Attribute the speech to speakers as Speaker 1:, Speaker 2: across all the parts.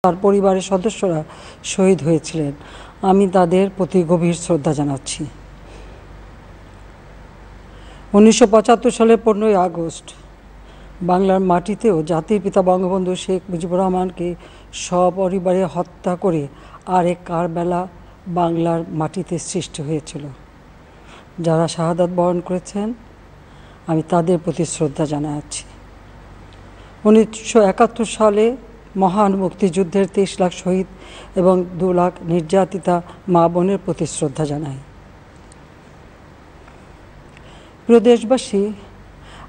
Speaker 1: তার পরিবারের সদস্যরা শহীদ হয়েছিলেন। আমি তাদের প্রতি গভীর শ্রদ্ধা জানাচ্ছি। 1975 সালের 15ই আগস্ট বাংলার মাটিতেও জাতির পিতা বঙ্গবন্ধু শেখ মুজিবুর রহমানকে সপরিবারে হত্যা করে আরেক কারবালা বাংলার মাটিতে সৃষ্টি হয়েছিল। যারা শাহাদাত বরণ করেছেন আমি তাদের প্রতি শ্রদ্ধা জানাচ্ছি। 1971 সালে মহান মুক্তিযুদ্ধের 23 লাখ শহীদ এবং 2 লাখ নির্যাতিতা মা বোনের প্রতি শ্রদ্ধা জানাই। প্রিয় দেশবাসী,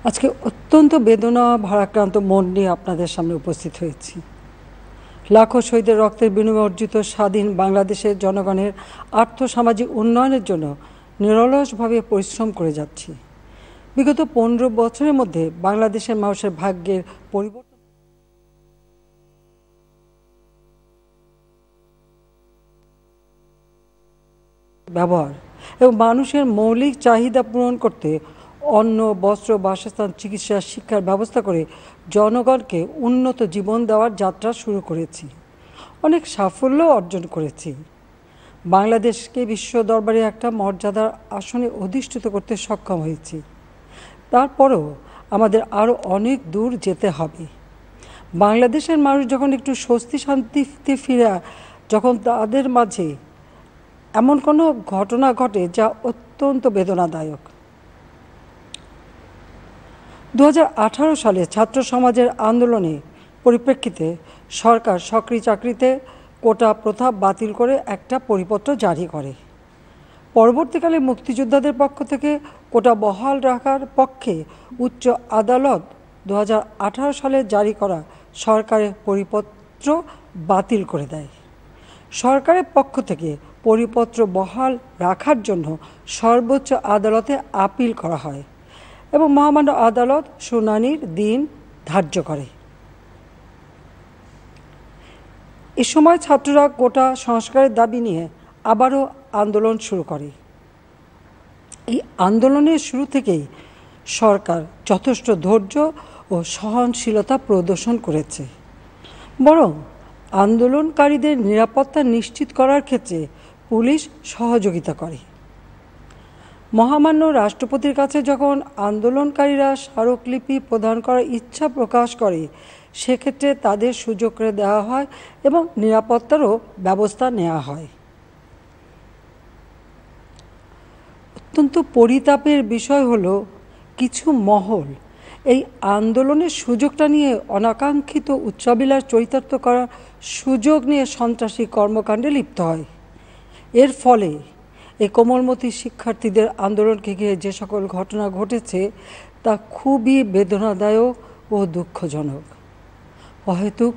Speaker 1: আজকে অত্যন্ত বেদনা ভারাক্রান্ত মন নিয়ে আপনাদের সামনে উপস্থিত হয়েছি। লাখো শহীদের রক্তের বিনিময়ে অর্জিত স্বাধীন বাংলাদেশের জনগণের আর্থসামাজিক উন্নয়নের জন্য নিরলসভাবে পরিশ্রম করে যাচ্ছি। বিগত 15 বছরের মধ্যে বাংলাদেশের মানুষের ভাগ্যের পরিবর্তন ব্যবহার এবং মানুষের মৌলিক চাহিদা পূরণ করতে অন্ন, বস্ত্র, বাসস্থান, চিকিৎসা, শিক্ষার ব্যবস্থা করে জনগণকে উন্নত জীবন দেওয়ার যাত্রা শুরু করেছি। অনেক সাফল্য অর্জন করেছি। বাংলাদেশকে বিশ্ব দরবারে একটা মর্যাদার আসনে অধিষ্ঠিত করতে সক্ষম হয়েছি। তারপরও আমাদের আরও অনেক দূর যেতে হবে। বাংলাদেশের মানুষ যখন একটু স্বস্তি শান্তিতে ফিরে, যখন তাদের মাঝে এমন কোনো ঘটনা ঘটে যা অত্যন্ত বেদনাদায়ক। 2018 সালে ছাত্র সমাজের আন্দোলনে পরিপ্রেক্ষিতে সরকার সরকারি চাকরিতে কোটা প্রথা বাতিল করে একটা পরিপত্র জারি করে। পরবর্তীকালে মুক্তিযোদ্ধাদের পক্ষ থেকে কোটা বহাল রাখার পক্ষে উচ্চ আদালত 2018 সালে জারি করা সরকারের পরিপত্র বাতিল করে দেয়। সরকারের পক্ষ থেকে পরিপত্র বহাল রাখার জন্য সর্বোচ্চ আদালতে আপিল করা হয় এবং মহামান্য আদালত শুনানির দিন ধার্য করে। এ সময় ছাত্ররা কোটা সংস্কারের দাবি নিয়ে আবারও আন্দোলন শুরু করে। এই আন্দোলনের শুরু থেকেই সরকার যথেষ্ট ধৈর্য ও সহনশীলতা প্রদর্শন করেছে, বরং আন্দোলনকারীদের নিরাপত্তা নিশ্চিত করার ক্ষেত্রে পুলিশ সহযোগিতা করে। মহামান্য রাষ্ট্রপতির কাছে যখন আন্দোলনকারীরা স্মারকলিপি প্রদান করার ইচ্ছা প্রকাশ করে, সেক্ষেত্রে তাদের সুযোগ করে দেওয়া হয় এবং নিরাপত্তারও ব্যবস্থা নেওয়া হয়। অত্যন্ত পরিতাপের বিষয় হলো কিছু মহল এই আন্দোলনের সুযোগটা নিয়ে অনাকাঙ্ক্ষিত উচ্চাবিলাস চরিতার্থ করার সুযোগ নিয়ে সন্ত্রাসী কর্মকাণ্ডে লিপ্ত হয়। এর ফলে এই কোমলমতি শিক্ষার্থীদের আন্দোলনকে ঘিরে যে সকল ঘটনা ঘটেছে তা খুবই বেদনাদায়ক ও দুঃখজনক। অহেতুক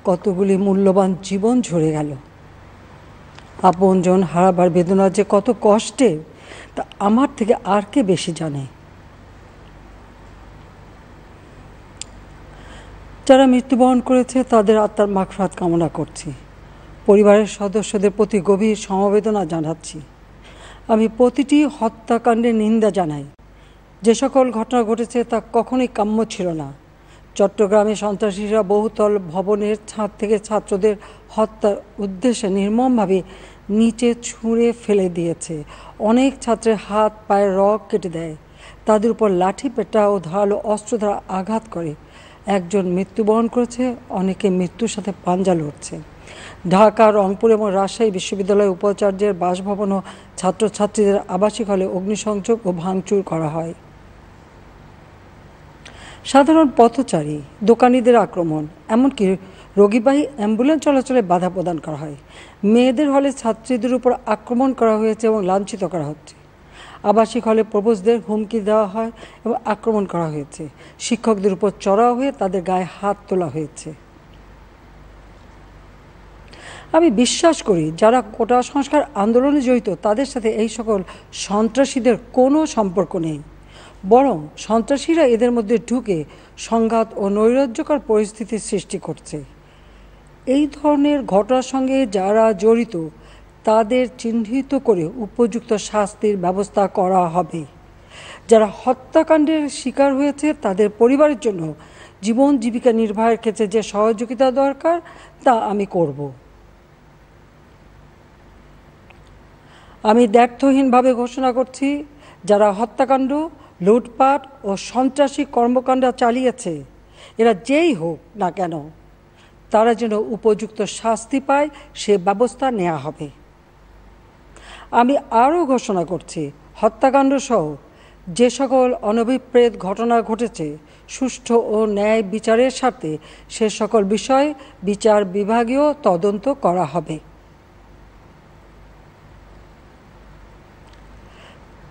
Speaker 1: কতগুলি মূল্যবান জীবন ঝরে গেল। আপনজন হারাবার বেদনা যে কত কষ্টের তা আমার থেকে আর কে বেশি জানে। যারা মৃত্যুবরণ করেছে তাদের আত্মার মাগফিরাত কামনা করছি। পরিবারের সদস্যদের প্রতি গভীর সমবেদনা জানাচ্ছি। আমি প্রতিটি হত্যাকাণ্ডের নিন্দা জানাই। যে সকল ঘটনা ঘটেছে তা কখনোই কাম্য ছিল না। চট্টগ্রামে সন্ত্রাসীরা বহুতল ভবনের ছাদ থেকে ছাত্রদের হত্যার উদ্দেশ্যে নির্মমভাবে নিচে ছুঁড়ে ফেলে দিয়েছে। অনেক ছাত্রের হাত পায়ের রগ কেটে দেয়, তাদের উপর লাঠি পেটা ও ধারালো অস্ত্র দ্বারা আঘাত করে। একজন মৃত্যুবরণ করেছে, অনেকে মৃত্যুর সাথে পাঞ্জা লড়ছে। ঢাকা, রংপুর এবং রাজশাহী বিশ্ববিদ্যালয়ের উপাচার্যের বাসভবন ও ছাত্রছাত্রীদের আবাসিক হলে অগ্নিসংযোগ ও ভাঙচুর করা হয়। সাধারণ পথচারী, দোকানিদের আক্রমণ, এমনকি রোগীবাহী অ্যাম্বুলেন্স চলাচলে বাধা প্রদান করা হয়। মেয়েদের হলে ছাত্রীদের উপর আক্রমণ করা হয়েছে এবং লাঞ্ছিত করা হচ্ছে। আবাসিক হলে প্রবোজদের হুমকি দেওয়া হয় এবং আক্রমণ করা হয়েছে। শিক্ষকদের উপর চড়াও হয়ে তাদের গায়ে হাত তোলা হয়েছে। আমি বিশ্বাস করি যারা কোটা সংস্কার আন্দোলনে জড়িত তাদের সাথে এই সকল সন্ত্রাসীদের কোনো সম্পর্ক নেই, বরং সন্ত্রাসীরা এদের মধ্যে ঢুকে সংঘাত ও নৈরাজ্যকর পরিস্থিতির সৃষ্টি করছে। এই ধরনের ঘটনার সঙ্গে যারা জড়িত তাদের চিহ্নিত করে উপযুক্ত শাস্তির ব্যবস্থা করা হবে। যারা হত্যাকাণ্ডের শিকার হয়েছে তাদের পরিবারের জন্য জীবন জীবিকা নির্বাহের ক্ষেত্রে যে সহযোগিতা দরকার তা আমি করব। আমি দ্ব্যর্থহীনভাবে ঘোষণা করছি, যারা হত্যাকাণ্ড, লুটপাট ও সন্ত্রাসী কর্মকাণ্ড চালিয়েছে, এরা যেই হোক না কেন, তারা যেন উপযুক্ত শাস্তি পায় সে ব্যবস্থা নেওয়া হবে। আমি আরও ঘোষণা করছি, হত্যাকাণ্ড সহ যে সকল অনভিপ্রেত ঘটনা ঘটেছে, সুষ্ঠু ও ন্যায় বিচারের স্বার্থে সে সকল বিষয় বিচার বিভাগীয় তদন্ত করা হবে।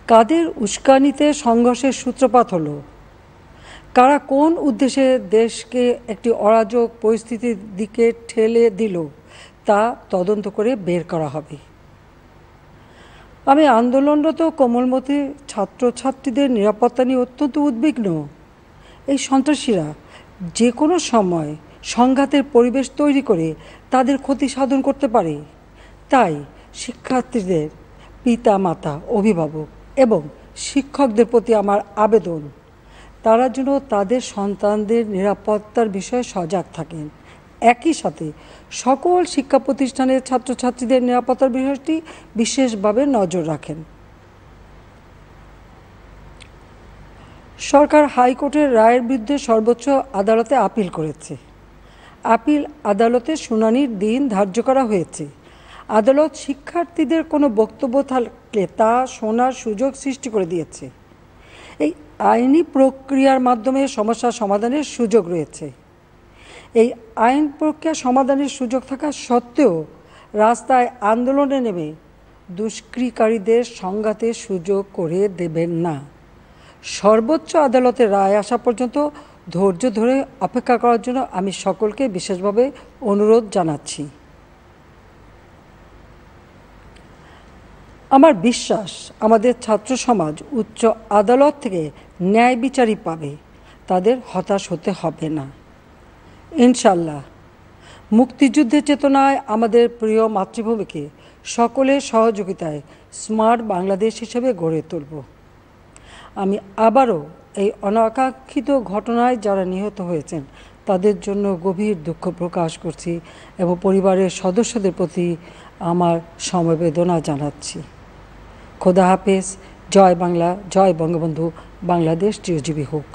Speaker 1: কাদের উস্কানিতে সংঘর্ষের সূত্রপাত হলো, কারা কোন উদ্দেশ্যে দেশকে একটি অরাজক পরিস্থিতির দিকে ঠেলে দিল, তা তদন্ত করে বের করা হবে। আমি আন্দোলনরত কোমলমতি ছাত্রছাত্রীদের নিরাপত্তা নিয়ে অত্যন্ত উদ্বিগ্ন। এই সন্ত্রাসীরা যে কোনো সময় সংঘাতের পরিবেশ তৈরি করে তাদের ক্ষতি সাধন করতে পারে। তাই শিক্ষার্থীদের পিতা মাতা, অভিভাবক এবং শিক্ষকদের প্রতি আমার আবেদন, তারা যেন তাদের সন্তানদের নিরাপত্তার বিষয়ে সজাগ থাকেন। একই সাথে সকল শিক্ষা প্রতিষ্ঠানের ছাত্রছাত্রীদের নিরাপত্তার বিষয়টি বিশেষভাবে নজর রাখেন। সরকার হাইকোর্টের রায়ের বিরুদ্ধে সর্বোচ্চ আদালতে আপিল করেছে। আপিল আদালতে শুনানির দিন ধার্য করা হয়েছে। আদালত শিক্ষার্থীদের কোনো বক্তব্য থাকলে তা শোনার সুযোগ সৃষ্টি করে দিয়েছে। এই আইনি প্রক্রিয়ার মাধ্যমে সমস্যা সমাধানের সুযোগ রয়েছে। এই আইন প্রক্রিয়া সমাধানের সুযোগ থাকা সত্ত্বেও রাস্তায় আন্দোলনে নেমে দুষ্কৃতিকারীদের সংঘাতের সুযোগ করে দেবেন না। সর্বোচ্চ আদালতের রায় আসা পর্যন্ত ধৈর্য ধরে অপেক্ষা করার জন্য আমি সকলকে বিশেষভাবে অনুরোধ জানাচ্ছি। আমার বিশ্বাস, আমাদের ছাত্র সমাজ উচ্চ আদালত থেকে ন্যায় বিচারই পাবে, তাদের হতাশ হতে হবে না। ইনশাল্লাহ মুক্তিযুদ্ধের চেতনায় আমাদের প্রিয় মাতৃভূমিকে সকলের সহযোগিতায় স্মার্ট বাংলাদেশ হিসেবে গড়ে তুলব। আমি আবারও এই অনাকাঙ্ক্ষিত ঘটনায় যারা নিহত হয়েছেন তাদের জন্য গভীর দুঃখ প্রকাশ করছি এবং পরিবারের সদস্যদের প্রতি আমার সমবেদনা জানাচ্ছি। খোদা হাফেজ। জয় বাংলা, জয় বঙ্গবন্ধু। বাংলাদেশ চিরজীবী হোক।